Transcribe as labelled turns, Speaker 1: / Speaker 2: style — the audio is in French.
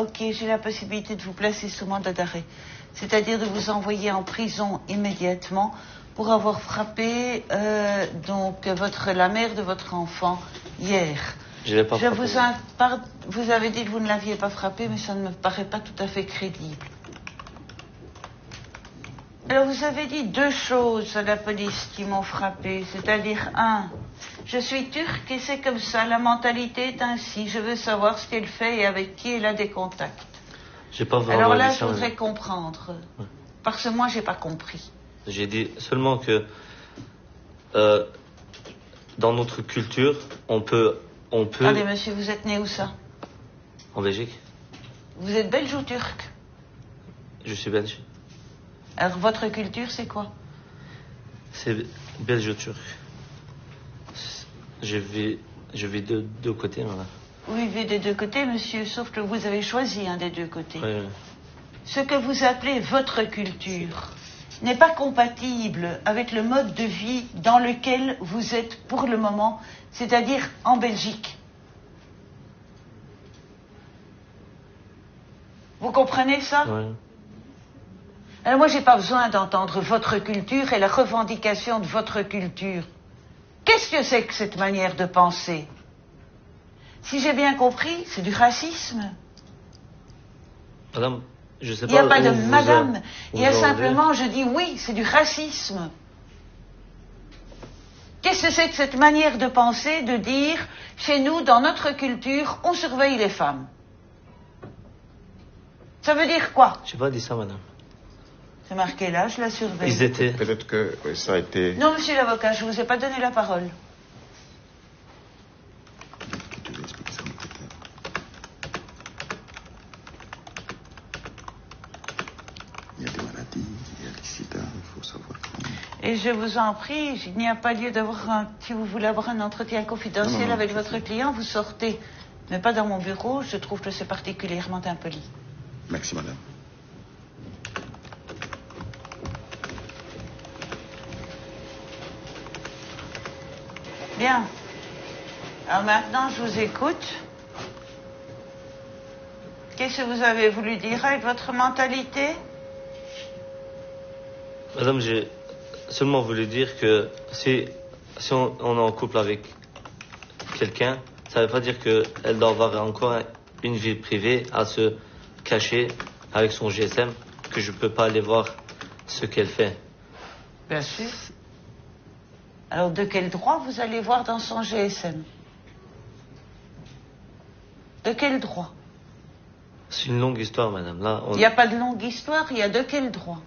Speaker 1: ok, j'ai la possibilité de vous placer sous mandat d'arrêt. C'est-à-dire de vous envoyer en prison immédiatement pour avoir frappé la mère de votre enfant hier.
Speaker 2: Je l'ai pas frappé.
Speaker 1: Vous avez dit que vous ne l'aviez pas frappé, mais ça ne me paraît pas tout à fait crédible. Alors vous avez dit deux choses à la police qui m'ont frappé, c'est-à-dire je suis turque et c'est comme ça, la mentalité est ainsi, je veux savoir ce qu'elle fait et avec qui elle a des contacts.
Speaker 2: J'ai pas vraiment
Speaker 1: Alors là,
Speaker 2: dit ça,
Speaker 1: je voudrais
Speaker 2: madame.
Speaker 1: comprendre, parce que moi, j'ai pas compris.
Speaker 2: J'ai dit seulement que dans notre culture, on peut...
Speaker 1: Attendez, monsieur, vous êtes né où ça?
Speaker 2: En Belgique.
Speaker 1: Vous êtes belge ou turc?
Speaker 2: Je suis belge.
Speaker 1: Alors, votre culture, c'est quoi?
Speaker 2: C'est belge-turc. Je vis de deux côtés, madame.
Speaker 1: Vous vivez des deux côtés, monsieur, sauf que vous avez choisi un des deux côtés.
Speaker 2: Oui.
Speaker 1: Ce que vous appelez votre culture n'est pas compatible avec le mode de vie dans lequel vous êtes pour le moment, c'est-à-dire en Belgique. Vous comprenez ça?
Speaker 2: Oui.
Speaker 1: Alors moi, j'ai pas besoin d'entendre votre culture et la revendication de votre culture. Qu'est-ce que c'est que cette manière de penser? Si j'ai bien compris, c'est du racisme.
Speaker 2: Madame, je sais pas...
Speaker 1: Il n'y a pas de
Speaker 2: où
Speaker 1: madame.
Speaker 2: vous
Speaker 1: Il y a
Speaker 2: en
Speaker 1: simplement, je dis oui, c'est du racisme. Qu'est-ce que c'est que cette manière de penser, de dire, chez nous, dans notre culture, on surveille les femmes? Ça veut dire quoi?
Speaker 2: J'ai pas dit ça, madame.
Speaker 1: C'est marqué là, je la surveille.
Speaker 2: Ils étaient...
Speaker 3: Peut-être que ça a été...
Speaker 1: Non, monsieur l'avocat, je ne vous ai pas donné la parole.
Speaker 3: Je vais expliquer ça, mon côté. Il y a des maladies, il y a le sida, il faut savoir comment...
Speaker 1: Et je vous en prie, il n'y a pas lieu d'avoir si vous voulez avoir un entretien confidentiel
Speaker 3: Non,
Speaker 1: avec votre client, vous sortez. Mais pas dans mon bureau, je trouve que c'est particulièrement impoli.
Speaker 3: Merci, madame.
Speaker 1: Bien. Alors maintenant, je vous écoute. Qu'est-ce que vous avez voulu dire avec votre mentalité?
Speaker 2: Madame, j'ai seulement voulu dire que si on est en couple avec quelqu'un, ça ne veut pas dire qu'elle doit avoir encore une vie privée à se cacher avec son GSM, que je ne peux pas aller voir ce qu'elle fait.
Speaker 1: Bien sûr. Alors, de quel droit vous allez voir dans son GSM? De quel droit?
Speaker 2: C'est une longue histoire, madame. Là,
Speaker 1: Il n'y a pas de longue histoire, il y a de quel droit?